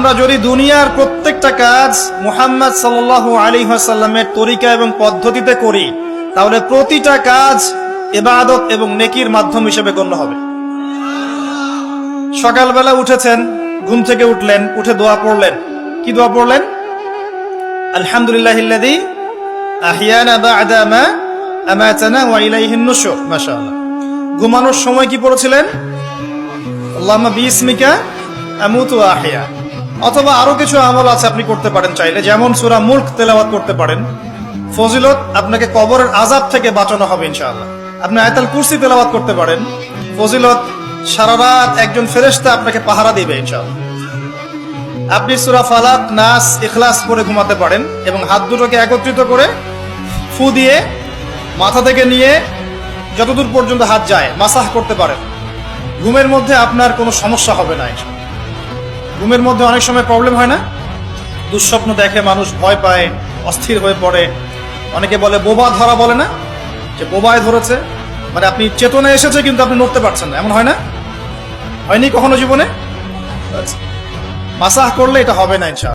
আমরা যদি দুনিয়ার প্রত্যেকটা কাজ মুহাম্মদ সাল্লাল্লাহু আলাইহি ওয়াসাল্লামের তরিকা এবং পদ্ধতিতে করি, তাহলে প্রতিটা কাজ ইবাদত এবং নেকির মাধ্যম হিসেবে গণ্য হবে। সকালবেলা উঠেছেন, ঘুম থেকে উঠলেন, উঠে দোয়া পড়লেন। কি দোয়া পড়লেন? আলহামদুলিল্লাহিল্লাযী আহিয়ানা বা'দা মা আমাতানা ওয়া ইলাইহিন নুশুর। মাশাআল্লাহ। ঘুমানোর সময় কি পড়েছিলেন? আল্লাহুম্মা বিইসমিকা আমুতু ওয়া আহইয়া। অথবা আরো কিছু আমল আছে আপনি করতে পারেন চাইলে, যেমন সূরা মুলক তেলাওয়াত করতে পারেন। ফজিলত, আপনাকে কবরের আযাব থেকে বাঁচানো হবে ইনশাআল্লাহ। আপনি আয়াতুল কুরসি তেলাওয়াত করতে পারেন। ফজিলত, সারা রাত একজন ফেরেশতা আপনাকে পাহারা দিবে ইনশাআল্লাহ। আপনি সূরা ফালাক, নাস, ইখলাস পড়ে ঘুমাতে পারেন এবং হাত দুটোকে একত্রিত করে ফু দিয়ে মাথা থেকে নিয়ে যতদূর পর্যন্ত হাত যায় মাসাহ করতে পারেন। ঘুমের মধ্যে আপনার কোনো সমস্যা হবে না ইনশাআল্লাহ। ঘুমের মধ্যে অনেক সময় প্রবলেম হয় না? দুঃস্বপ্ন দেখে মানুষ, ভয় পায়, অস্থির হয়ে পড়ে। অনেকে বলে বোবা ধরা, বলে না যে বোবায় ধরেছে, মানে আপনি চেতনায় এসেছে কিন্তু আপনি নড়তে পারছেন না, এমন হয় না? হয়নি কখনো জীবনে? মাসাহ করলে এটা হবে না ইনশাআল্লাহ।